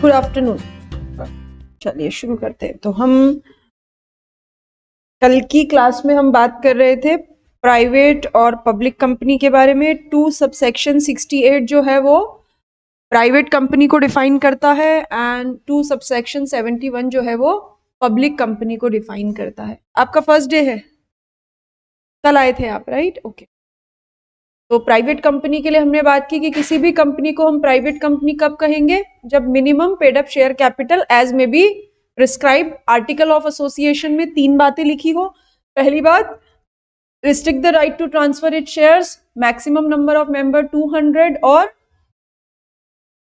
Good afternoon. चलिए शुरू करते हैं। तो हम कल की क्लास में हम बात कर रहे थे प्राइवेट और पब्लिक कंपनी के बारे में। 2 सबसेक्शन 68 जो है वो प्राइवेट कंपनी को डिफाइन करता है एंड 2 सबसेक्शन 71 जो है वो पब्लिक कंपनी को डिफाइन करता है। आपका फर्स्ट डे है, कल आए थे आप, राइट? ओके। तो प्राइवेट कंपनी के लिए हमने बात की कि किसी भी कंपनी को हम प्राइवेट कंपनी कब कहेंगे? जब minimum paid up share capital as may be prescribed article of association में 3 बातें लिखी हो। पहली बात, restrict the right to transfer it shares, maximum number of member 200 और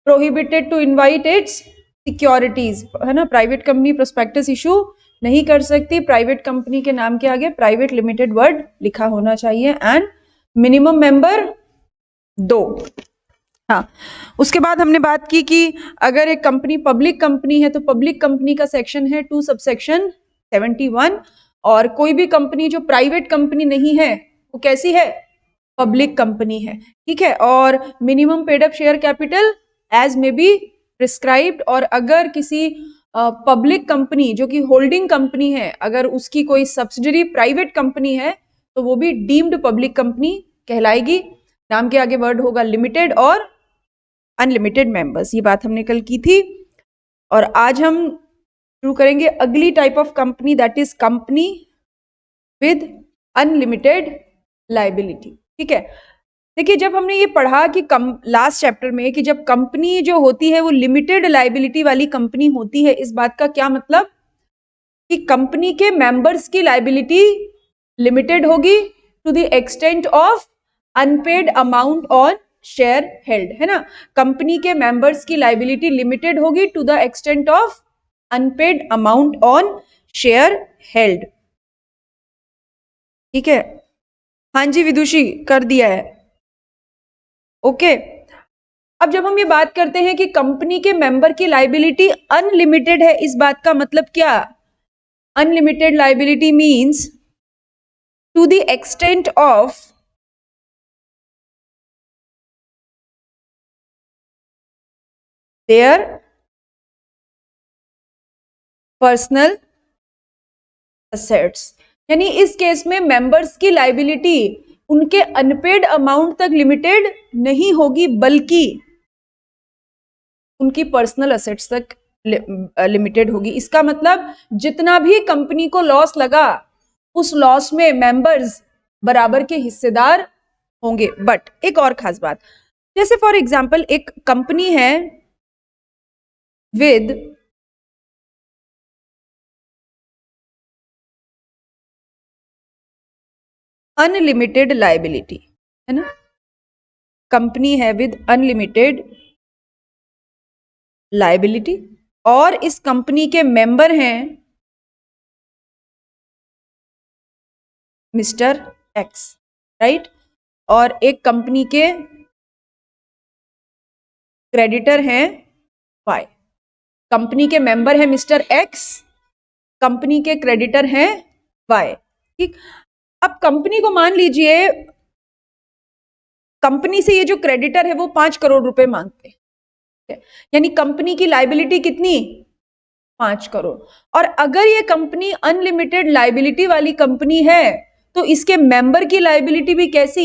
prohibited to invite its securities, है ना। प्राइवेट कंपनी प्रोस्पेक्टस इशू नहीं कर सकती। प्राइवेट कंपनी के नाम के आगे प्राइवेट लिमिटेड वर्ड लिखा होना चाहिए एंड मिनिमम मेंबर 2। हाँ, उसके बाद हमने बात की कि अगर एक कंपनी पब्लिक कंपनी है तो पब्लिक कंपनी का सेक्शन है 2 सबसेक्शन 71, और कोई भी कंपनी जो प्राइवेट कंपनी नहीं है वो कैसी है? पब्लिक कंपनी है, ठीक है। और minimum paid up share capital as may be prescribed, और अगर किसी पब्लिक कंपनी जो कि होल्डिंग कंपनी है, अगर उसकी कोई सब्सिडरी प्राइवेट कंपनी है तो वो भी डीम्ड पब्लिक कंपनी कहलाएगी। नाम के आगे वर्ड होगा लिमिटेड और अनलिमिटेड मेंबर्स। ये बात हमने कल की थी। और आज हम शुरू करेंगे अगली type of company, that is company with unlimited liability, ठीक है। देखिए, जब हमने ये पढ़ा कि लास्ट चैप्टर में कि जब कंपनी जो होती है वो लिमिटेड लायबिलिटी वाली कंपनी होती है, इस बात का क्या मतलब कि कंपनी के मेंबर्स की लायबिलिटी लिमिटेड होगी to the extent of unpaid amount on share held, है ना। कंपनी के मेंबर्स की लायबिलिटी लिमिटेड होगी to the extent of unpaid amount on share held, ठीक है। हाँ जी विदुषी, कर दिया है, ओके। अब जब हम ये बात करते हैं कि कंपनी के मेंबर की लायबिलिटी अनलिमिटेड है, इस बात का मतलब क्या? Unlimited liability means to the extent of their personal assets, यानी इस केस में मेंबर्स की लायबिलिटी उनके अनपेड अमाउंट तक लिमिटेड नहीं होगी, बल्कि उनकी पर्सनल असेट्स तक लिमिटेड होगी। इसका मतलब जितना भी कंपनी को लॉस लगा उस लॉस में मेंबर्स बराबर के हिस्सेदार होंगे। बट एक और खास बात, जैसे फॉर एग्जांपल एक कंपनी है विद अनलिमिटेड लायबिलिटी, है ना। कंपनी है विद अनलिमिटेड लायबिलिटी और इस कंपनी के मेंबर हैं मिस्टर एक्स, राइट। और एक कंपनी के क्रेडिटर हैं वाई। कंपनी के मेंबर हैं मिस्टर एक्स, कंपनी के क्रेडिटर हैं वाई, ठीक। अब कंपनी को मान लीजिए कंपनी से ये जो क्रेडिटर है वो 5 करोड़ रुपए मांगते हैं, यानी कंपनी की लायबिलिटी कितनी? 5 करोड़। और अगर ये कंपनी अनलिमिटेड लायबिलिटी वाली कंपनी है तो इसके मेंबर की लायबिलिटी भी कैसी?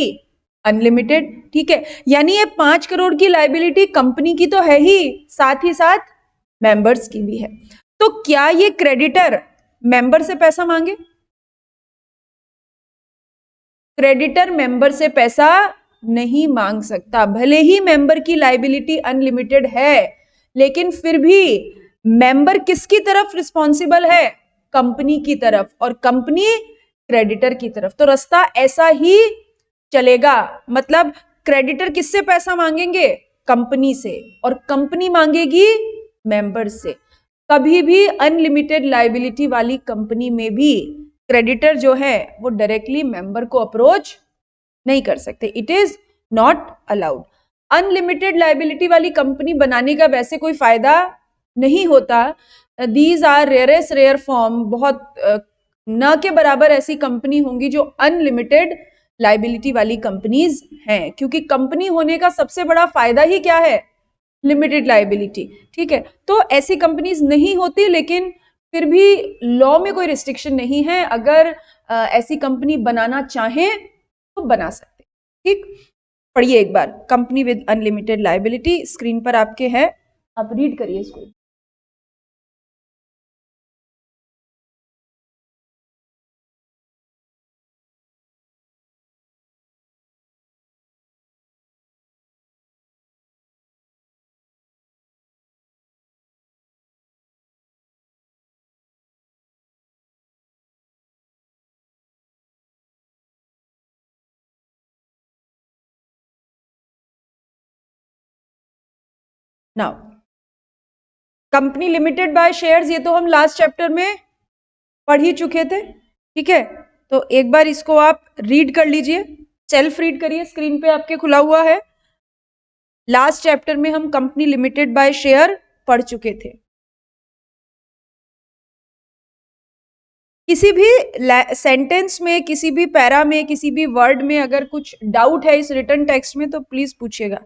अनलिमिटेड, ठीक है। यानी ये 5 करोड़ की लायबिलिटी कंपनी की तो है ही, साथ ही साथ मेंबर्स की भी है। तो क्या ये क्रेडिटर मेंबर से पैसा मांगे? क्रेडिटर मेंबर से पैसा नहीं मांग सकता। भले ही मेंबर की लायबिलिटी अनलिमिटेड है, लेकिन फिर भी मेंबर किसकी तरफ रिस्पॉन्सिबल है? कंपनी की तरफ, और कंपनी क्रेडिटर की तरफ। तो रास्ता ऐसा ही चलेगा। मतलब क्रेडिटर किससे पैसा मांगेंगे? कंपनी से, और कंपनी मांगेगी मेंबर से। कभी भी अनलिमिटेड लायबिलिटी वाली कंपनी में भी क्रेडिटर जो है वो डायरेक्टली मेंबर को अप्रोच नहीं कर सकते। It is not allowed. Unlimited liability वाली कंपनी बनाने का वैसे कोई फायदा नहीं होता। These are rarest rare form, बहुत न के बराबर ऐसी कंपनी होंगी जो अनलिमिटेड लायबिलिटी वाली कंपनीज हैं, क्योंकि कंपनी होने का सबसे बड़ा फायदा ही क्या है? लिमिटेड लाइबिलिटी, ठीक है। तो ऐसी कंपनीज नहीं होती, लेकिन फिर भी लॉ में कोई रिस्ट्रिक्शन नहीं है, अगर ऐसी कंपनी बनाना चाहें तो बना सकते, ठीक। पढ़िए एक बार, company with unlimited liability screen पर आपके है, आप रीड करिए इसको। Now company limited by shares, ये तो हम लास्ट चैप्टर में पढ़ ही चुके थे, ठीक है। तो एक बार इसको आप रीड कर लीजिए, सेल्फ रीड करिए, स्क्रीन पे आपके खुला हुआ है। लास्ट चैप्टर में हम कंपनी लिमिटेड बाय शेयर पढ़ चुके थे। किसी भी सेंटेंस में, किसी भी पैरा में, किसी भी वर्ड में अगर कुछ डाउट है इस रिटन टेक्स्ट में तो प्लीज पूछिएगा।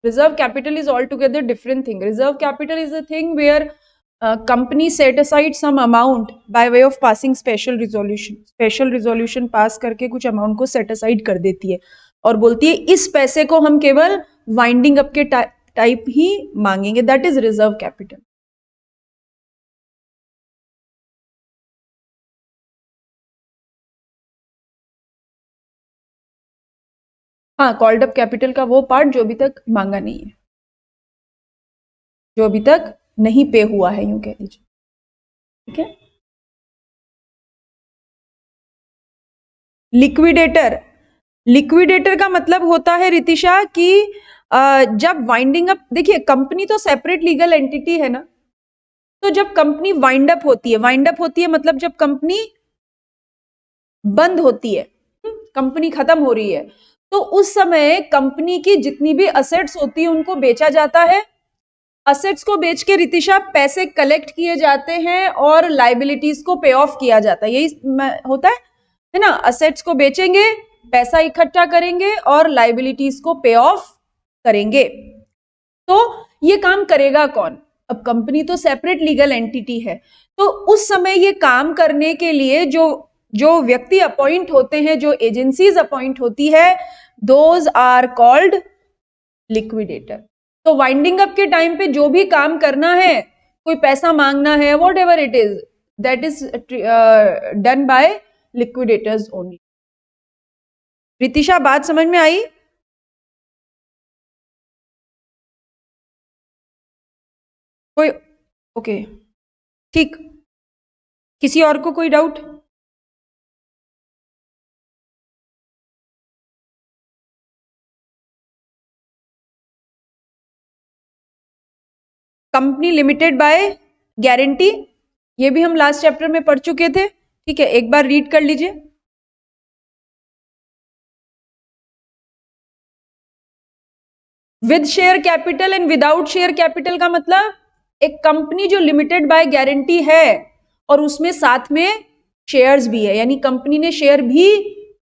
Reserve capital is altogether different thing. Reserve capital is a thing where company set aside some amount by way of passing special resolution. Special resolution pass करके कुछ amount को set aside कर देती है और बोलती है इस पैसे को हम केवल winding up के टाइप ही मांगेंगे, that is reserve capital. हाँ, कॉल्ड अप कैपिटल का वो पार्ट जो अभी तक मांगा नहीं है, जो अभी तक नहीं पे हुआ है, यूं कह लीजिए, ठीक है। लिक्विडेटर, लिक्विडेटर का मतलब होता है रितिशा कि जब वाइंडिंग अप, देखिए कंपनी तो सेपरेट लीगल एंटिटी है ना, तो जब कंपनी वाइंड अप होती है, वाइंड अप होती है मतलब जब कंपनी बंद होती है, कंपनी खत्म हो रही है, तो उस समय कंपनी की जितनी भी असेट्स होती है उनको बेचा जाता है। असेट्स को बेच के रितिशा पैसे कलेक्ट किए जाते हैं और लाइबिलिटीज को पे ऑफ किया जाता है, यही होता है ना। असेट्स को बेचेंगे, पैसा इकट्ठा करेंगे और लाइबिलिटीज को पे ऑफ करेंगे। तो ये काम करेगा कौन? अब कंपनी तो सेपरेट लीगल एंटिटी है, तो उस समय ये काम करने के लिए जो व्यक्ति अपॉइंट होते हैं, जो एजेंसीज अपॉइंट होती है, दोज आर कॉल्ड लिक्विडेटर। तो वाइंडिंग अप के टाइम पे जो भी काम करना है, कोई पैसा मांगना है, what ever it is, that is done by liquidators only. Ritisha, बात समझ में आई? कोई ओके, ठीक। किसी और को कोई doubt? Company limited by guarantee, ये भी हम लास्ट चैप्टर में पढ़ चुके थे, ठीक है। एक बार रीड कर लीजिए। With share capital and without share capital का मतलब एक कंपनी जो लिमिटेड बाय गारंटी है और उसमें साथ में शेयर्स भी है, यानी कंपनी ने शेयर भी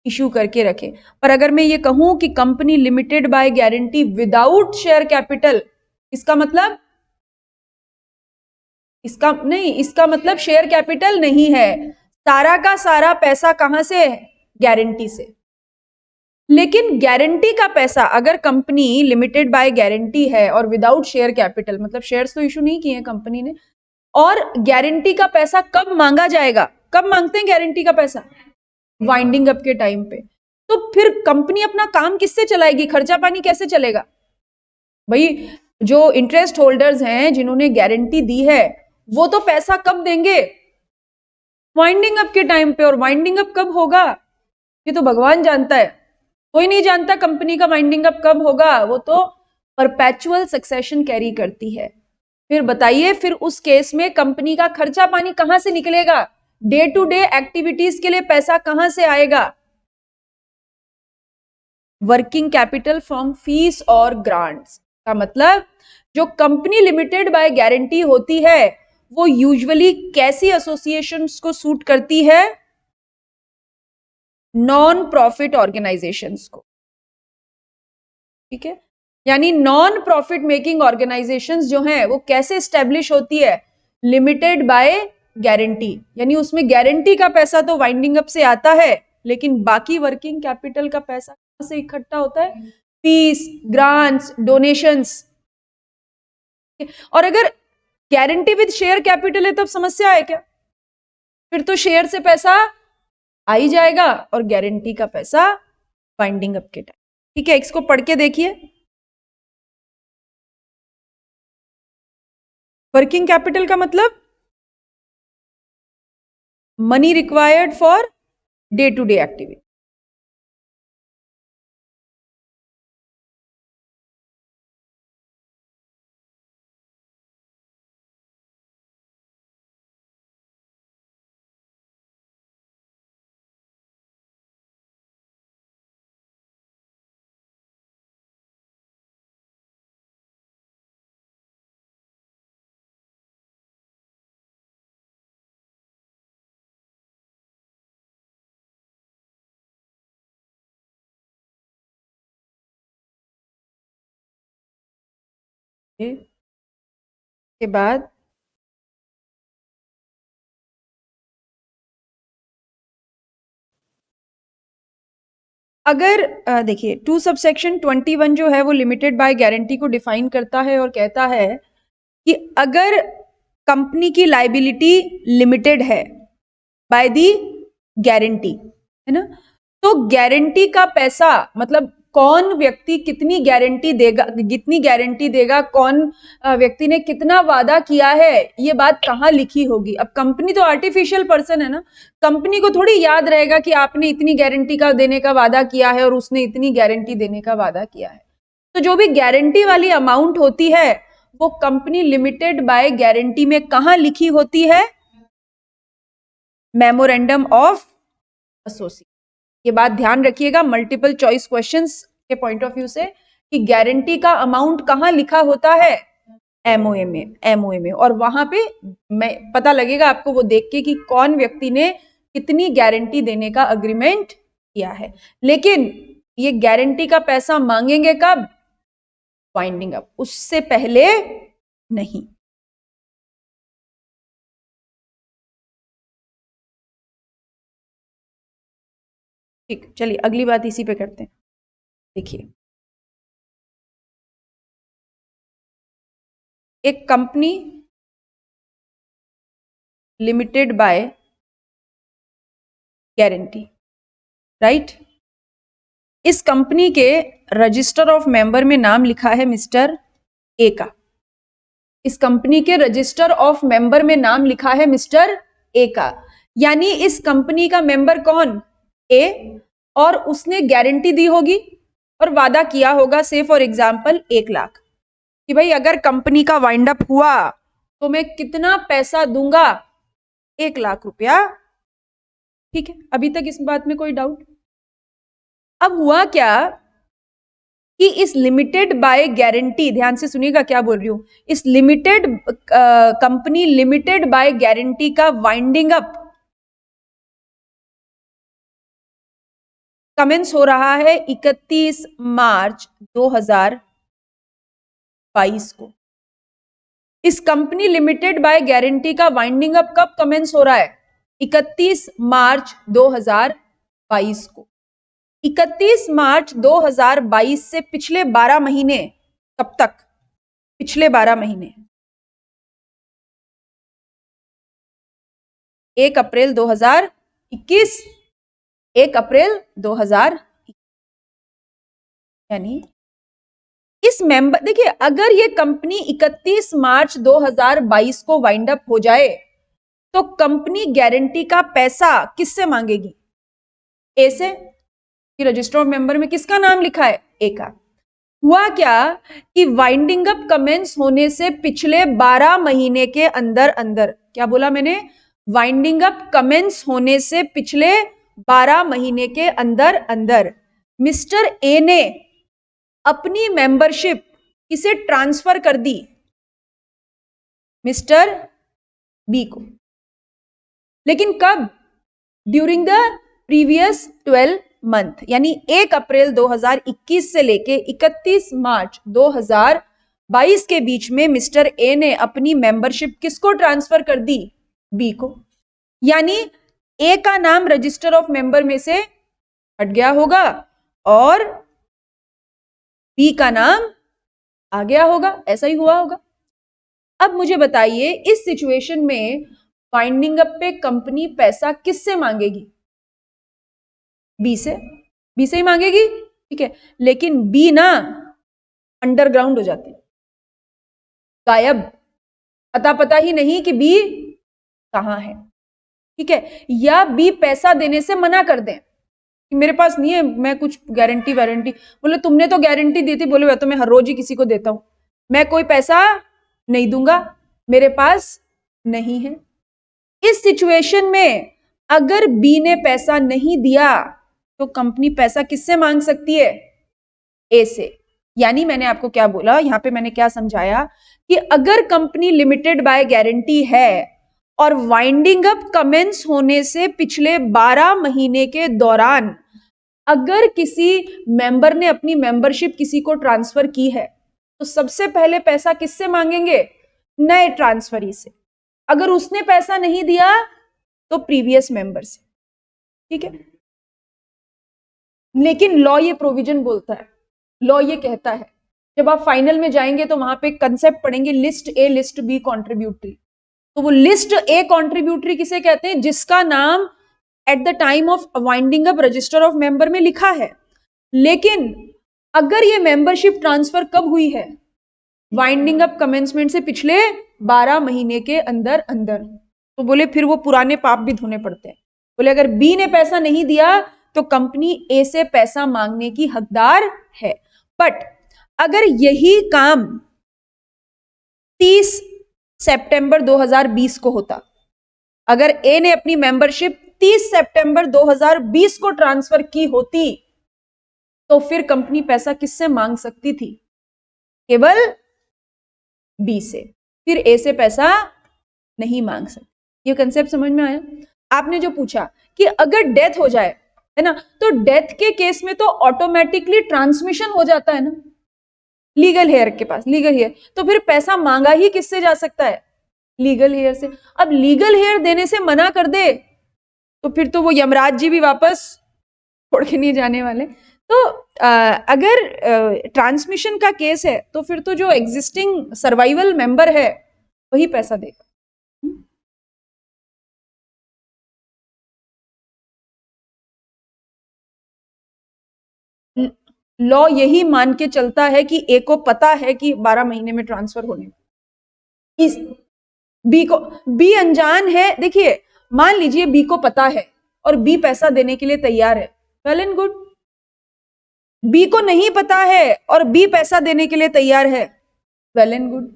इश्यू करके रखे। पर अगर मैं ये कहूं कि company limited by guarantee without share capital, इसका मतलब इसका मतलब शेयर कैपिटल नहीं है, सारा का सारा पैसा कहां से? गारंटी से। लेकिन गारंटी का पैसा अगर कंपनी लिमिटेड बाय गारंटी है और विदाउट शेयर कैपिटल, मतलब शेयर्स तो इशू नहीं किए कंपनी ने, और गारंटी का पैसा कब मांगा जाएगा? कब मांगते हैं गारंटी का पैसा? वाइंडिंग अप के टाइम पे। तो फिर कंपनी अपना काम किससे चलाएगी? खर्चा पानी कैसे चलेगा भाई? जो इंटरेस्ट होल्डर्स हैं जिन्होंने गारंटी दी है, वो तो पैसा कब देंगे? वाइंडिंग अप के टाइम पे। और वाइंडिंग अप कब होगा ये तो भगवान जानता है, कोई नहीं जानता कंपनी का वाइंडिंग अप कब होगा, वो तो परपेचुअल सक्सेशन कैरी करती है। फिर बताइए, फिर उस केस में कंपनी का खर्चा पानी कहां से निकलेगा? डे टू डे एक्टिविटीज के लिए पैसा कहां से आएगा? वर्किंग कैपिटल फ्रॉम फीस और ग्रांट्स का मतलब जो कंपनी लिमिटेड बाय गारंटी होती है वो यूजुअली कैसी एसोसिएशंस को सूट करती है? नॉन प्रॉफिट ऑर्गेनाइजेशंस को, ठीक है। यानी नॉन प्रॉफिट मेकिंग ऑर्गेनाइजेशंस जो हैं वो कैसे स्टैब्लिश होती है, लिमिटेड बाय गारंटी, यानी उसमें गारंटी का पैसा तो वाइंडिंग अप से आता है, लेकिन बाकी वर्किंग कैपिटल का पैसा कहां से इकट्ठा होता है, फीस, ग्रांट्स, डोनेशंस। और अगर गारंटी विद शेयर कैपिटल है तब समस्या है क्या, फिर तो शेयर से पैसा आ ही जाएगा और गारंटी का पैसा वाइंडिंग अप के टाइम, ठीक है। इसको पढ़ के देखिए। वर्किंग कैपिटल का मतलब money required for day to day activity. के बाद अगर देखिए 2 सबसेक्शन 21 जो है वो लिमिटेड बाय गारंटी को डिफाइन करता है और कहता है कि अगर कंपनी की लायबिलिटी लिमिटेड है बाय दी गारंटी, है ना, तो गारंटी का पैसा मतलब कौन व्यक्ति कितनी गारंटी देगा, कितनी गारंटी देगा, कौन व्यक्ति ने कितना वादा किया है, ये बात कहाँ लिखी होगी। अब कंपनी तो आर्टिफिशियल पर्सन है ना, कंपनी को थोड़ी याद रहेगा कि आपने इतनी गारंटी का देने का वादा किया है और उसने इतनी गारंटी देने का वादा किया है। तो जो भी गारंटी वाली अमाउंट होती है वो कंपनी लिमिटेड बाय गारंटी में कहाँ लिखी होती है, मेमोरेंडम ऑफ एसोसिएशन। ये बात ध्यान रखिएगा मल्टीपल चॉइस क्वेश्चंस के पॉइंट ऑफ व्यू से कि गारंटी का अमाउंट कहाँ लिखा होता है, एमओए में, एमओए में। और वहां पे मैं पता लगेगा आपको वो देख के कि कौन व्यक्ति ने कितनी गारंटी देने का अग्रीमेंट किया है। लेकिन ये गारंटी का पैसा मांगेंगे कब, वाइंडिंग अप, उससे पहले नहीं। ठीक, चलिए अगली बात इसी पे करते हैं। देखिए एक company limited by guarantee, right, इस कंपनी के रजिस्टर ऑफ मेंबर में नाम लिखा है मिस्टर ए का। इस कंपनी के रजिस्टर ऑफ मेंबर में नाम लिखा है मिस्टर ए का, यानी इस कंपनी का मेंबर कौन, ए, और उसने गारंटी दी होगी और वादा किया होगा से फॉर एग्जांपल 1 लाख कि भाई अगर कंपनी का वाइंड अप हुआ तो मैं कितना पैसा दूंगा, 1 लाख रुपया, ठीक है। अभी तक इस बात में कोई डाउट। अब हुआ क्या कि इस लिमिटेड बाय गारंटी, ध्यान से सुनिएगा क्या बोल रही हूं, इस limited company limited by guarantee का वाइंडिंग अप कमेंस हो रहा है 31 मार्च 2022 को। इस कंपनी लिमिटेड बाय गारंटी का वाइंडिंग अप कब कमेंस हो रहा है, 31 मार्च 2022 को। 31 मार्च 2022 से पिछले 12 महीने, कब तक, पिछले 12 महीने, 1 अप्रैल 2021, 1 अप्रैल 2021, यानी इस मेंबर, देखिए अगर ये कंपनी 31 मार्च 2022 को वाइंड अप हो जाए तो कंपनी गारंटी का पैसा किससे मांगेगी, ए से, कि रजिस्टर ऑफ मेंबर में किसका नाम लिखा है, ए का। हुआ क्या कि वाइंडिंग अप कमेंस होने से पिछले 12 महीने के अंदर अंदर, क्या बोला मैंने, वाइंडिंग अप कमेंस होने से पिछले 12 महीने के अंदर अंदर मिस्टर ए ने अपनी मेंबरशिप किसे ट्रांसफर कर दी, मिस्टर बी को। लेकिन कब, ड्यूरिंग द प्रीवियस 12 मंथ, यानी 1 अप्रैल 2021 से लेके 31 मार्च 2022 के बीच में मिस्टर ए ने अपनी मेंबरशिप किसको ट्रांसफर कर दी? बी को। यानी ए का नाम रजिस्टर ऑफ मेंबर में से हट गया होगा और बी का नाम आ गया होगा, ऐसा ही हुआ होगा। अब मुझे बताइए, इस सिचुएशन में वाइंडिंग अप पे कंपनी पैसा किससे मांगेगी? बी से, बी से ही मांगेगी, ठीक है। लेकिन बी ना अंडरग्राउंड हो जाते, गायब, अता पता ही नहीं कि बी कहां है, ठीक है। या बी पैसा देने से मना कर दें कि मेरे पास नहीं है, मैं कुछ गारंटी वारंटी, बोले तुमने तो गारंटी दी थी, बोले वह तो मैं हर रोज ही किसी को देता हूं, मैं कोई पैसा नहीं दूंगा, मेरे पास नहीं है। इस सिचुएशन में अगर बी ने पैसा नहीं दिया तो कंपनी पैसा किससे मांग सकती है? ए से। यानी मैंने आपको क्या बोला, यहां पे मैंने क्या समझाया कि अगर कंपनी लिमिटेड बाय गारंटी है और वाइंडिंग अप कमेंस होने से पिछले 12 महीने के दौरान अगर किसी मेंबर ने अपनी मेंबरशिप किसी को ट्रांसफर की है तो सबसे पहले पैसा किससे मांगेंगे? नए ट्रांसफरी से। अगर उसने पैसा नहीं दिया तो प्रीवियस मेंबर से, ठीक है। लेकिन लॉ ये प्रोविजन बोलता है, लॉ ये कहता है, जब आप फाइनल में जाएंगे तो वहां पे कंसेप्ट पढ़ेंगे list A list B contributory. तो वो लिस्ट ए कॉन्ट्रीब्यूटरी किसे कहते हैं? जिसका नाम at the time of winding up register of member में लिखा है। लेकिन अगर ये मेंबरशिप ट्रांसफर कब हुई है? वाइंडिंग अप कमेंसमेंट से पिछले 12 महीने के अंदर अंदर। तो बोले फिर वो पुराने पाप भी धोने पड़ते हैं। बोले अगर बी ने पैसा नहीं दिया तो कंपनी ए से पैसा मांगने की हकदार है। बट अगर यही काम 30 सितंबर 2020 को होता, अगर ए ने अपनी मेंबरशिप 30 सितंबर 2020 को ट्रांसफर की होती तो फिर कंपनी पैसा किससे मांग सकती थी? केवल बी से, फिर ए से पैसा नहीं मांग सकती। ये कंसेप्ट समझ में आया? आपने जो पूछा कि अगर डेथ हो जाए, है ना, तो डेथ के केस में तो ऑटोमेटिकली ट्रांसमिशन हो जाता है ना लीगल हेयर के पास, लीगल हेयर, तो फिर पैसा मांगा ही किससे जा सकता है? लीगल हेयर से। अब लीगल हेयर देने से मना कर दे तो फिर तो वो यमराज जी भी वापस छोड़ के नहीं जाने वाले। तो अगर ट्रांसमिशन का केस है तो फिर तो जो एग्जिस्टिंग सर्वाइवल मेंबर है वही पैसा देगा। लॉ यही मान के चलता है कि ए को पता है कि 12 महीने में ट्रांसफर होने, इस बी को, बी अनजान है। देखिए मान लीजिए बी को पता है और बी पैसा देने के लिए तैयार है, वेल एंड गुड। बी को नहीं पता है और बी पैसा देने के लिए तैयार है, वेल एंड गुड।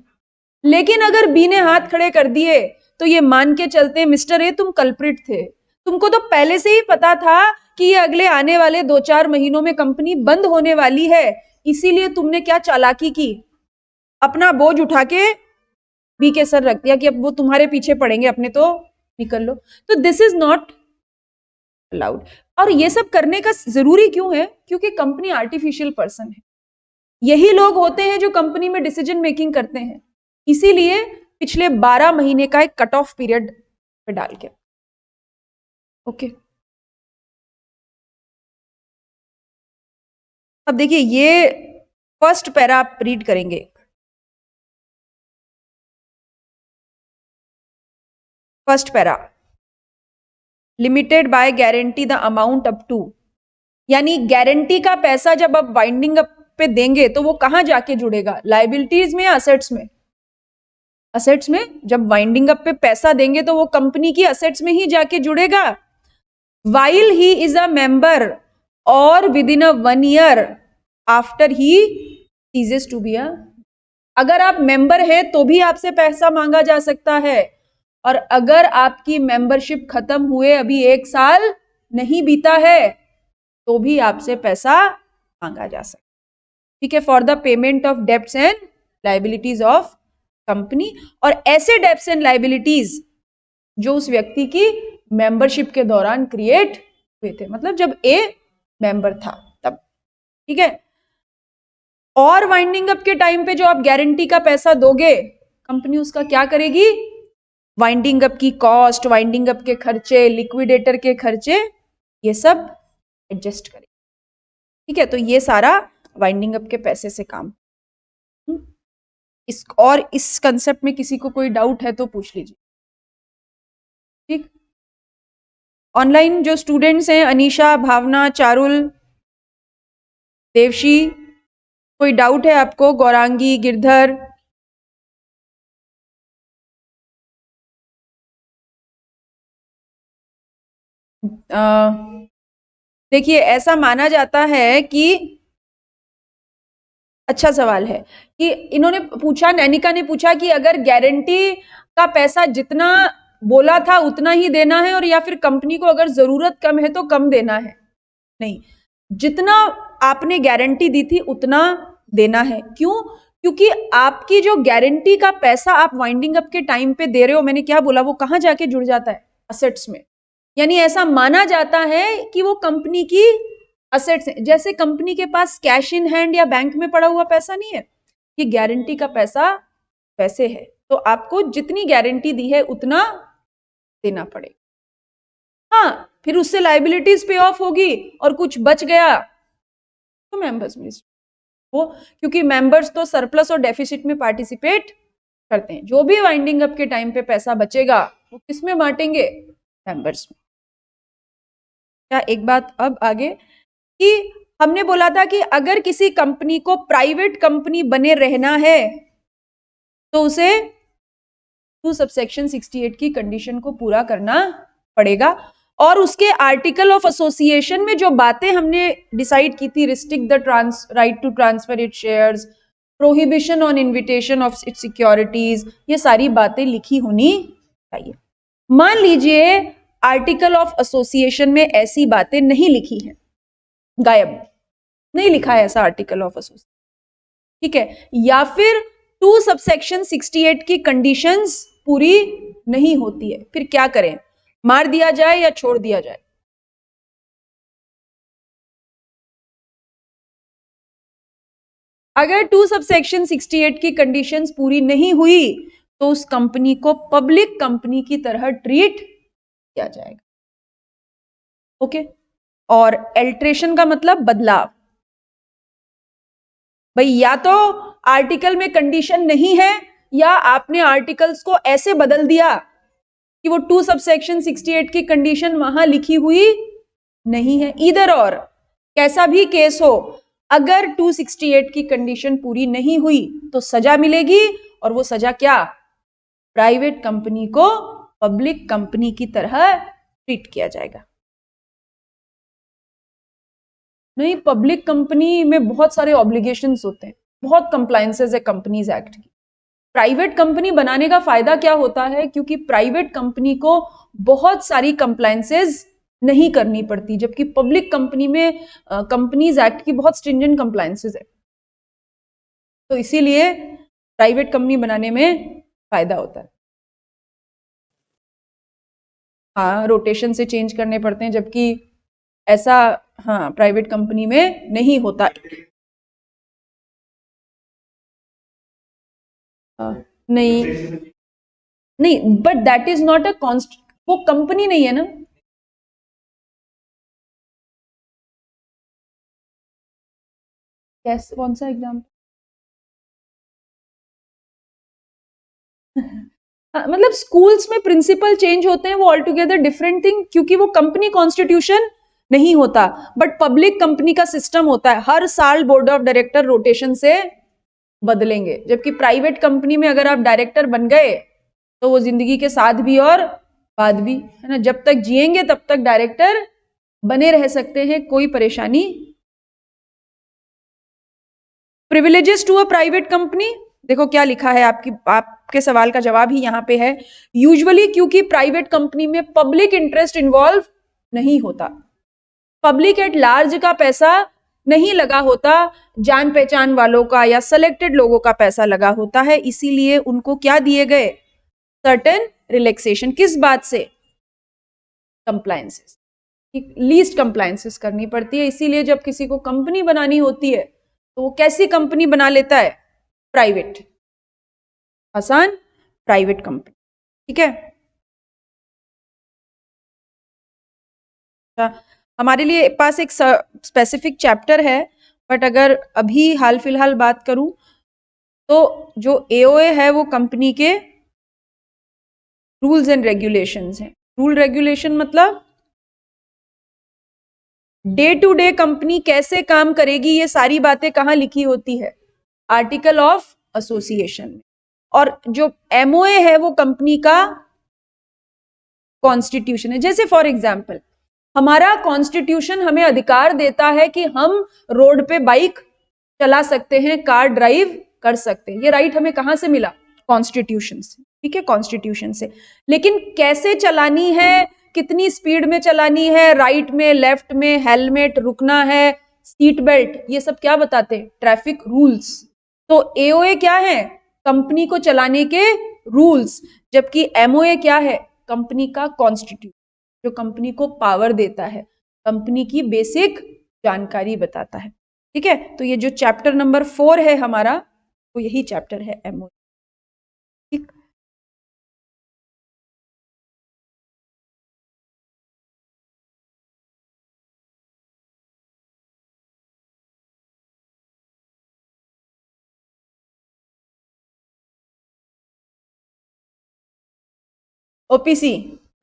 लेकिन अगर बी ने हाथ खड़े कर दिए तो ये मान के चलते हैं मिस्टर ए तुम कल्प्रिट थे, तुमको तो पहले से ही पता था कि ये अगले आने वाले 2-4 महीनों में कंपनी बंद होने वाली है, इसीलिए तुमने क्या चालाकी की, अपना बोझ उठा के बी के सर रख दिया कि अब वो तुम्हारे पीछे पड़ेंगे, अपने तो निकल लो। तो दिस इज नॉट अलाउड। और ये सब करने का जरूरी क्यों है? क्योंकि कंपनी आर्टिफिशियल पर्सन है, यही लोग होते हैं जो कंपनी में डिसीजन मेकिंग करते हैं, इसीलिए पिछले 12 महीने का एक कट ऑफ पीरियड पे डाल के। ओके, अब देखिए ये फर्स्ट पैरा आप रीड करेंगे। First para, limited by guarantee the amount up to, यानी गारंटी का पैसा जब आप वाइंडिंग अप पे देंगे तो वो कहां जाके जुड़ेगा? लायबिलिटीज में या असेट्स में? असेट्स में। जब वाइंडिंग अप पे पैसा देंगे तो वो कंपनी की असेट्स में ही जाके जुड़ेगा। While he is a member और within a 1 year after he ceases to be a, अगर आप मेंबर हैं तो भी आपसे पैसा मांगा जा सकता है, और अगर आपकी मेंबरशिप खत्म हुए अभी 1 साल नहीं बीता है तो भी आपसे पैसा मांगा जा सकता है, ठीक है, for the payment of debts and liabilities of company. और ऐसे डेब्ट्स एंड लायबिलिटीज जो उस व्यक्ति की मेंबरशिप के दौरान क्रिएट हुए थे, मतलब जब ए मेंबर था तब, ठीक है। और वाइंडिंग अप के टाइम पे जो आप गारंटी का पैसा दोगे, कंपनी उसका क्या करेगी, वाइंडिंग अप की कॉस्ट, वाइंडिंग अप के खर्चे, लिक्विडेटर के खर्चे, ये सब एडजस्ट करेगी, ठीक है। तो ये सारा वाइंडिंग अप के पैसे से काम। इस कंसेप्ट में किसी को कोई डाउट है तो पूछ लीजिए, ठीक। ऑनलाइन जो स्टूडेंट्स हैं, अनीशा, भावना, चारुल, देवशी, कोई डाउट है आपको? गौरांगी, गिरधर, देखिए ऐसा माना जाता है कि, अच्छा सवाल है कि इन्होंने पूछा, नैनिका ने पूछा कि अगर गारंटी का पैसा जितना बोला था उतना ही देना है, और या फिर कंपनी को अगर जरूरत कम है तो कम देना है। नहीं, जितना आपने गारंटी दी थी उतना देना है। क्यों? क्योंकि आपकी जो गारंटी का पैसा आप वाइंडिंग अप के टाइम पे दे रहे हो, मैंने क्या बोला, वो कहां जाके जुड़ जाता है, असेट्स में। यानी ऐसा माना जाता है कि वो कंपनी की असेट्स है। जैसे कंपनी के पास कैश इन हैंड या बैंक में पड़ा हुआ पैसा नहीं है, ये गारंटी का पैसा वैसे है। तो आपको जितनी गारंटी दी है उतना देना पड़ेगा। हाँ, फिर उससे लायबिलिटीज पे ऑफ होगी और कुछ बच गया तो मेंबर्स में वो, क्योंकि मेंबर्स तो सरप्लस और डेफिसिट में पार्टिसिपेट करते हैं। जो भी वाइंडिंग अप के टाइम पे पैसा बचेगा वो किस में बांटेंगे, मेंबर्स में। क्या एक बात अब आगे, कि हमने बोला था कि अगर किसी कंपनी को प्राइवेट कंपनी बने रहना है तो उसे 2 सबसेक्शन 68 की कंडीशन को पूरा करना पड़ेगा। और उसके आर्टिकल ऑफ एसोसिएशन में जो बातें हमने डिसाइड की थी, restrict the right to transfer it shares, prohibition on invitation of it securities, ये सारी बातें लिखी होनी चाहिए। मान लीजिए आर्टिकल ऑफ एसोसिएशन में ऐसी बातें नहीं लिखी हैं, गायब, नहीं लिखा है ऐसा आर्टिकल ऑफ एसोसिएशन, ठीक है, या फिर 2 सबसेक्शन 68 की कंडीशंस पूरी नहीं होती है, फिर क्या करें, मार दिया जाए या छोड़ दिया जाए? अगर 2 सबसेक्शन 68 की कंडीशंस पूरी नहीं हुई तो उस कंपनी को पब्लिक कंपनी की तरह ट्रीट किया जाएगा, ओके। और एल्ट्रेशन का मतलब बदलाव, भाई या तो आर्टिकल में कंडीशन नहीं है या आपने आर्टिकल्स को ऐसे बदल दिया कि वो 2 सबसेक्शन 68 की कंडीशन वहां लिखी हुई नहीं है। ईदर और, कैसा भी केस हो, अगर 268 की कंडीशन पूरी नहीं हुई तो सजा मिलेगी, और वो सजा क्या, प्राइवेट कंपनी को पब्लिक कंपनी की तरह ट्रीट किया जाएगा। नहीं, पब्लिक कंपनी में बहुत सारे ऑब्लिगेशंस होते हैं, बहुत कंप्लायंसेस है कंपनीज एक्ट की। प्राइवेट कंपनी बनाने का फायदा क्या होता है, क्योंकि प्राइवेट कंपनी को बहुत सारी कंप्लायंसेस नहीं करनी पड़ती, जबकि पब्लिक कंपनी में कंपनीज एक्ट की बहुत स्ट्रिंजेंट कंप्लायंसेस है। तो इसीलिए प्राइवेट कंपनी बनाने में फायदा होता है। हाँ, रोटेशन से चेंज करने पड़ते हैं, जबकि ऐसा हाँ प्राइवेट कंपनी में नहीं होता। नहीं नहीं, but that is not a const, वो कंपनी नहीं है ना। कैसे, कौन सा एग्जाम्पल? मतलब स्कूल्स में प्रिंसिपल चेंज होते हैं, वो ऑल टुगेदर डिफरेंट थिंग, क्योंकि वो कंपनी कॉन्स्टिट्यूशन नहीं होता। बट पब्लिक कंपनी का सिस्टम होता है, हर साल बोर्ड ऑफ डायरेक्टर रोटेशन से बदलेंगे, जबकि प्राइवेट कंपनी में अगर आप डायरेक्टर बन गए तो वो जिंदगी के साथ भी और बाद भी, है ना, जब तक जिएंगे तब तक डायरेक्टर बने रह सकते हैं, कोई परेशानी। Privileges to a private company, देखो क्या लिखा है, आपके सवाल का जवाब ही यहां पे है। यूजुअली क्योंकि प्राइवेट कंपनी में पब्लिक इंटरेस्ट इन्वॉल्व नहीं होता, पब्लिक एट लार्ज का पैसा नहीं लगा होता, जान पहचान वालों का या सेलेक्टेड लोगों का पैसा लगा होता है, इसीलिए उनको क्या दिए गए, सर्टेन रिलैक्सेशन। किस बात से, कंप्लायंसेस। लीस्ट कंप्लायंसेस करनी पड़ती है। इसीलिए जब किसी को कंपनी बनानी होती है तो वो कैसी कंपनी बना लेता है? प्राइवेट, आसान, प्राइवेट कंपनी। ठीक है, हमारे लिए पास एक स्पेसिफिक चैप्टर है, बट अगर अभी हाल फिलहाल बात करूं तो जो एओए है वो कंपनी के रूल्स एंड रेगुलेशंस हैं। रूल रेगुलेशन मतलब डे टू डे कंपनी कैसे काम करेगी, ये सारी बातें कहाँ लिखी होती है? आर्टिकल ऑफ एसोसिएशन में। और जो एमओए है वो कंपनी का कॉन्स्टिट्यूशन है। जैसे फॉर एग्जाम्पल हमारा कॉन्स्टिट्यूशन हमें अधिकार देता है कि हम रोड पे बाइक चला सकते हैं, कार ड्राइव कर सकते हैं। ये राइट हमें कहां से मिला? कॉन्स्टिट्यूशन से। ठीक है, कॉन्स्टिट्यूशन से। लेकिन कैसे चलानी है, कितनी स्पीड में चलानी है, राइट में, लेफ्ट में, हेलमेट, रुकना है, सीट बेल्ट, ये सब क्या बताते हैं? Traffic rules. तो एओए क्या है? कंपनी को चलाने के रूल्स। जबकि एमओए क्या है? कंपनी का कॉन्स्टिट्यूशन, जो कंपनी को पावर देता है, कंपनी की बेसिक जानकारी बताता है। ठीक है, तो ये जो चैप्टर नंबर 4 है हमारा, वो यही चैप्टर है, एमओए। ठीक, ओपीसी,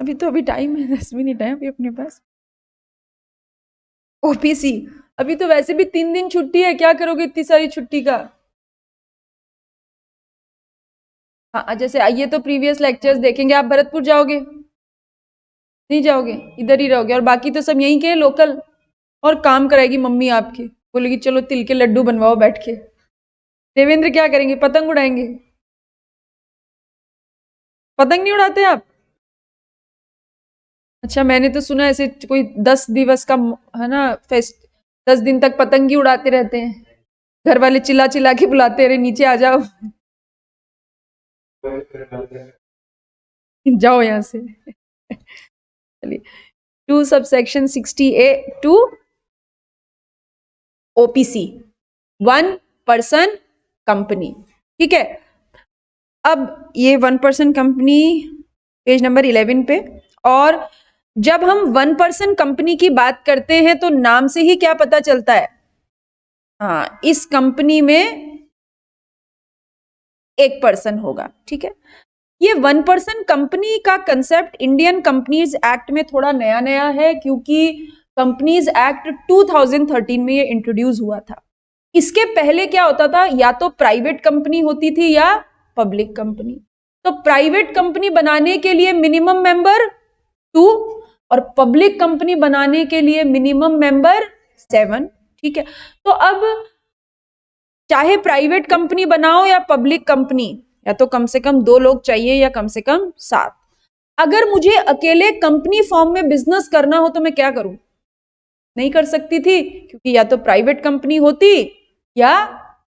अभी टाइम है, 10 मिनट है अभी अपने पास। ओपीसी, अभी तो वैसे भी 3 दिन छुट्टी है, क्या करोगे इतनी सारी छुट्टी का? हाँ, जैसे ये तो प्रीवियस लेक्चर्स देखेंगे। आप भरतपुर जाओगे? नहीं जाओगे, इधर ही रहोगे। और बाकी तो सब यहीं के लोकल। और काम कराएगी मम्मी आपकी, बोलेगी चलो तिल के लड्डू बनवाओ बैठ के। देवेंद्र क्या करेंगे? पतंग उड़ाएंगे। पतंग नहीं उड़ाते आप? अच्छा, मैंने तो सुना ऐसे कोई 10 दिवस का है ना फेस्ट, 10 दिन तक पतंग ही उड़ाते रहते हैं। घर वाले चिल्ला चिल्ला के बुलाते रहे, नीचे आ जाओ, जाओ यहाँ से। चलिए, 2 subsection 60A to OPC, 1 person company. ठीक है, अब ये 1 पर्सन कंपनी पेज नंबर 11 पे। और जब हम 1 पर्सन कंपनी की बात करते हैं तो नाम से ही क्या पता चलता है? हाँ, इस कंपनी में एक पर्सन होगा। ठीक है, ये 1 पर्सन कंपनी का कंसेप्ट इंडियन कंपनीज एक्ट में थोड़ा नया नया है, क्योंकि कंपनीज एक्ट 2013 में ये इंट्रोड्यूस हुआ था। इसके पहले क्या होता था? या तो प्राइवेट कंपनी होती थी या पब्लिक कंपनी। तो प्राइवेट कंपनी बनाने के लिए मिनिमम मेंबर 2 और पब्लिक कंपनी बनाने के लिए मिनिमम मेंबर 7। ठीक है, तो अब चाहे प्राइवेट कंपनी बनाओ या पब्लिक कंपनी, या तो कम से कम 2 लोग चाहिए या कम से कम 7। अगर मुझे अकेले कंपनी फॉर्म में बिजनेस करना हो तो मैं क्या करूं? नहीं कर सकती थी, क्योंकि या तो प्राइवेट कंपनी होती या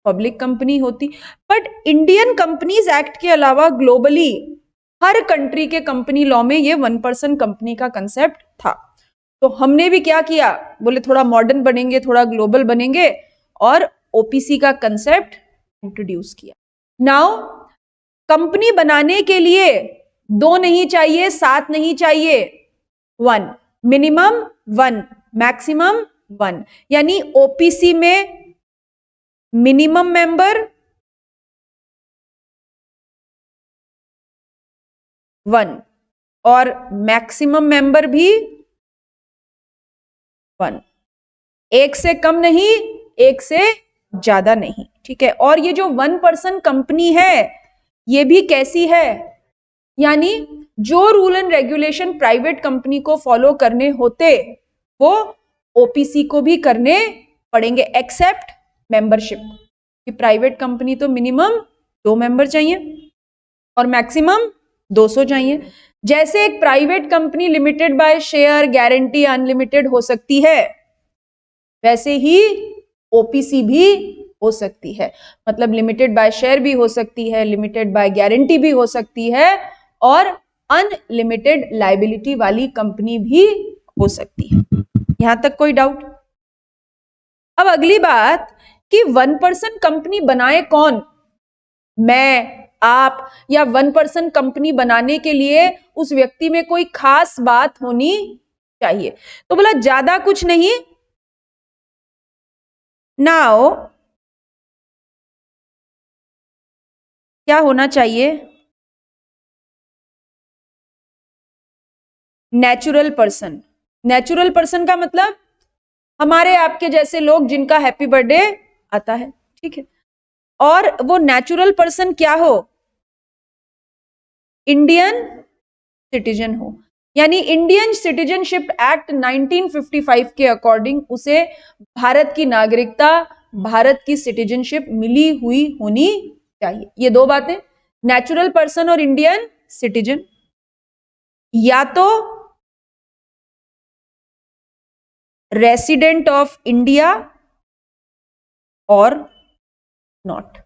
पब्लिक कंपनी होती। बट इंडियन कंपनीज एक्ट के अलावा ग्लोबली हर कंट्री के कंपनी लॉ में ये 1 पर्सन कंपनी का कंसेप्ट था। तो हमने भी क्या किया? बोले थोड़ा मॉडर्न बनेंगे, थोड़ा ग्लोबल बनेंगे, और ओपीसी का कंसेप्ट इंट्रोड्यूस किया। नाउ कंपनी बनाने के लिए 2 नहीं चाहिए, 7 नहीं चाहिए, 1, मिनिमम 1, मैक्सिमम 1। यानी ओपीसी में मिनिमम मेंबर 1 और मैक्सिमम मेंबर भी 1। एक से कम नहीं, एक से ज्यादा नहीं। ठीक है, और ये जो 1 पर्सन कंपनी है ये भी कैसी है? यानी जो rule and regulation private company को फॉलो करने होते वो ओपीसी को भी करने पड़ेंगे, एक्सेप्ट मेंबरशिप। कि प्राइवेट कंपनी तो मिनिमम 2 मेंबर चाहिए और मैक्सिमम 200 चाहिए। जैसे एक private company limited bye share, guarantee, unlimited हो सकती है, वैसे ही ओपीसी भी हो सकती है। मतलब लिमिटेड बाय शेयर भी हो सकती है, लिमिटेड बाय गारंटी भी हो सकती है, और अनलिमिटेड लायबिलिटी वाली कंपनी भी हो सकती है। यहां तक कोई डाउट? अब अगली बात कि 1% कंपनी बनाए कौन? मैं, आप, या 1% कंपनी बनाने के लिए उस व्यक्ति में कोई खास बात होनी चाहिए। तो बोला ज्यादा कुछ नहीं। नाउ क्या होना चाहिए? Natural person. नेचुरल पर्सन का मतलब हमारे आपके जैसे लोग जिनका हैप्पी बर्थडे आता है, ठीक है। और वो नेचुरल पर्सन क्या हो? इंडियन सिटीजन हो। यानी इंडियन सिटीजनशिप एक्ट 1955 के अकॉर्डिंग उसे भारत की नागरिकता, भारत की सिटीजनशिप मिली हुई होनी चाहिए। ये दो बातें, नेचुरल पर्सन और इंडियन सिटीजन, या तो रेसिडेंट ऑफ इंडिया और नॉट।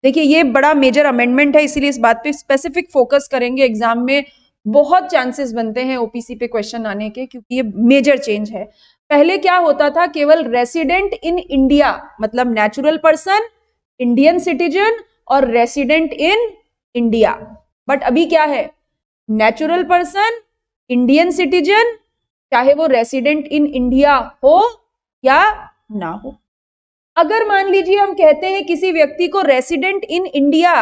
देखिए ये बड़ा मेजर अमेंडमेंट है, इसीलिए इस बात पे स्पेसिफिक फोकस करेंगे। एग्जाम में बहुत चांसेस बनते हैं ओपीसी पे क्वेश्चन आने के, क्योंकि ये मेजर चेंज है। पहले क्या होता था? केवल रेसिडेंट इन इंडिया, मतलब नेचुरल पर्सन, इंडियन सिटीजन और रेसिडेंट इन इंडिया। बट अभी क्या है? नेचुरल पर्सन, इंडियन सिटीजन, चाहे वो रेसिडेंट इन इंडिया हो या ना हो। अगर मान लीजिए हम कहते हैं किसी व्यक्ति को रेसिडेंट इन इंडिया,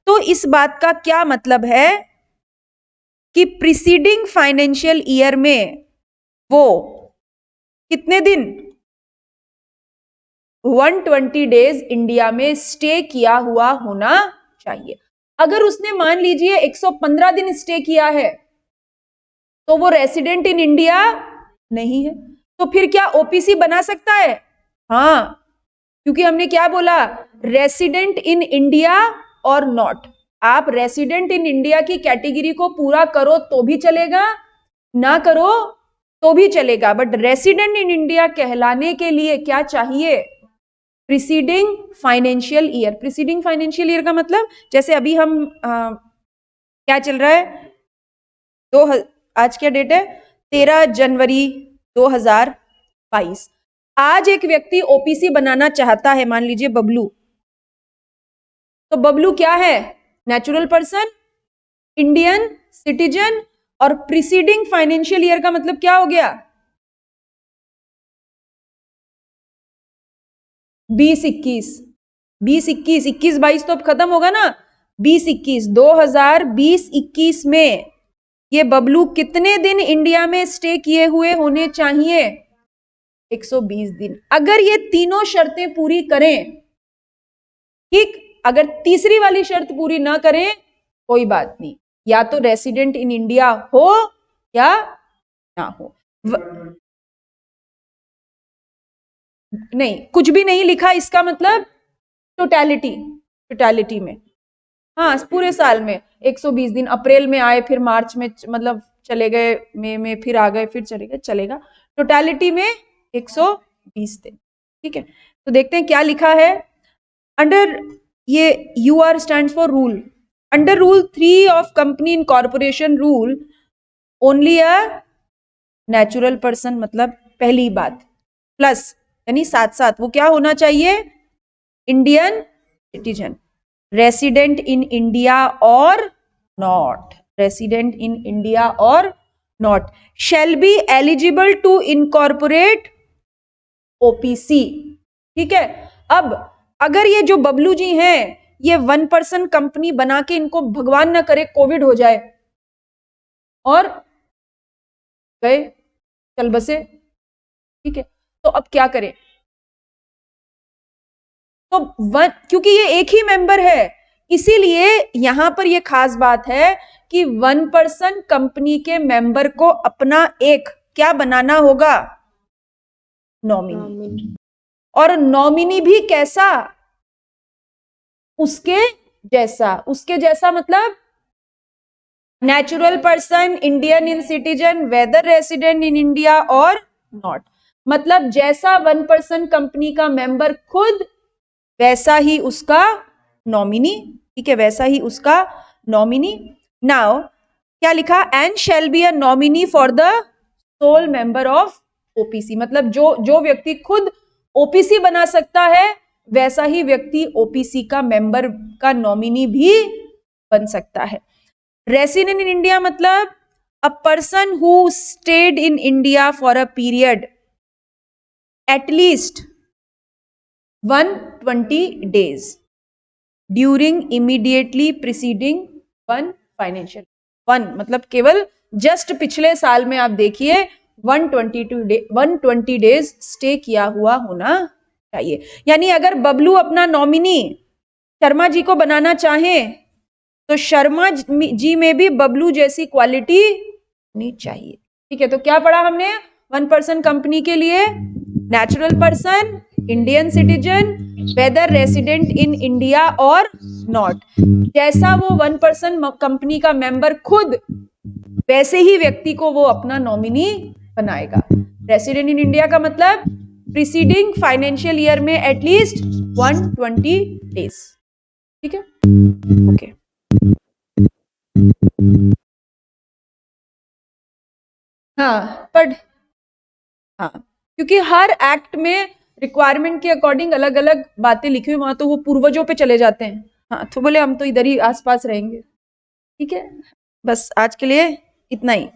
तो इस बात का क्या मतलब है कि प्रीसीडिंग फाइनेंशियल ईयर में वो कितने दिन, 120 डेज इंडिया में स्टे किया हुआ होना चाहिए। अगर उसने मान लीजिए 115 दिन स्टे किया है, तो वो रेसिडेंट इन इंडिया नहीं है। तो फिर क्या ओपीसी बना सकता है? हाँ, क्योंकि हमने क्या बोला? रेसिडेंट इन इंडिया और नॉट। आप रेसिडेंट इन इंडिया की कैटेगरी को पूरा करो तो भी चलेगा, ना करो तो भी चलेगा, बट रेसिडेंट इन इंडिया कहलाने के लिए क्या चाहिए? Preceding financial year. Preceding financial year का मतलब, जैसे अभी हम क्या चल रहा है, आज क्या डेट है? 13 जनवरी 2022। आज एक व्यक्ति ओपीसी बनाना चाहता है, मान लीजिए बबलू। तो बबलू क्या है? नेचुरल पर्सन, इंडियन सिटीजन, और प्रीसीडिंग फाइनेंशियल ईयर का मतलब क्या हो गया? 2021। 2021, 21-22 तो अब खत्म होगा ना। 2021, 2020-21 में ये बबलू कितने दिन इंडिया में स्टे किए हुए होने चाहिए? 120 दिन। अगर ये तीनों शर्तें पूरी करें, ठीक, अगर तीसरी वाली शर्त पूरी ना करें, कोई बात नहीं, या तो रेसिडेंट इन इंडिया हो या ना हो। नहीं, कुछ भी नहीं लिखा, इसका मतलब टोटैलिटी में, हाँ, पूरे साल में 120 दिन। अप्रैल में आए, फिर मार्च में मतलब चले गए, मई में फिर आ गए, फिर चले गए, चलेगा। टोटैलिटी में 120 दिन, ठीक है। तो देखते हैं क्या लिखा है। अंडर, ये UR stands for rule. Under rule 3 of company incorporation rule, only a natural person, मतलब पहली बात, प्लस यानी साथ साथ वो क्या होना चाहिए? Indian citizen, resident in India और नॉट, रेसिडेंट इन इंडिया और not, shall be eligible to incorporate OPC, ठीक है। अब अगर ये जो बबलू जी हैं, ये 1% कंपनी बना के, इनको भगवान ना करे कोविड हो जाए और गए, चल बसे, ठीक है, तो अब क्या करें? तो क्योंकि ये एक ही मेंबर है, इसीलिए यहां पर ये खास बात है कि 1% कंपनी के मेंबर को अपना एक क्या बनाना होगा? नॉमिनी। और नॉमिनी भी कैसा? उसके जैसा। उसके जैसा मतलब natural person, Indian in citizen, whether resident in India और नॉट। मतलब जैसा 1% कंपनी का मेंबर खुद, वैसा ही उसका नॉमिनी, ठीक है, वैसा ही उसका नॉमिनी। नाउ क्या लिखा, and shall be a nominee for the sole member of OPC, मतलब जो व्यक्ति खुद ओपीसी बना सकता है वैसा ही व्यक्ति ओपीसी का मेंबर का नॉमिनी भी बन सकता है। रेसिडेंट इन इंडिया मतलब a person who stayed in India for a period at least 120 days during immediately preceding one financial, one मतलब केवल जस्ट पिछले साल में आप देखिए 120 डेज स्टे किया हुआ होना चाहिए। यानी अगर बबलू अपना नॉमिनी शर्मा जी को बनाना चाहें तो शर्मा जी में भी बबलू जैसी क्वालिटी होनी चाहिए। ठीक है, तो क्या पढ़ा हमने, 1% कंपनी के लिए natural person, Indian citizen, whether resident in India और नॉट। जैसा वो 1% कंपनी का मेंबर खुद, वैसे ही व्यक्ति को वो अपना नॉमिनी बनाएगा। रेसिडेंट इन इंडिया का मतलब प्रीसीडिंग फाइनेंशियल ईयर में एटलीस्ट 120 डेज। ठीक है, ओके। हाँ पढ़, हाँ क्योंकि हर एक्ट में रिक्वायरमेंट के अकॉर्डिंग अलग अलग बातें लिखी हुई, वहां तो वो पूर्वजों पे चले जाते हैं। हाँ तो बोले हम तो इधर ही आसपास रहेंगे। ठीक है, बस आज के लिए इतना ही।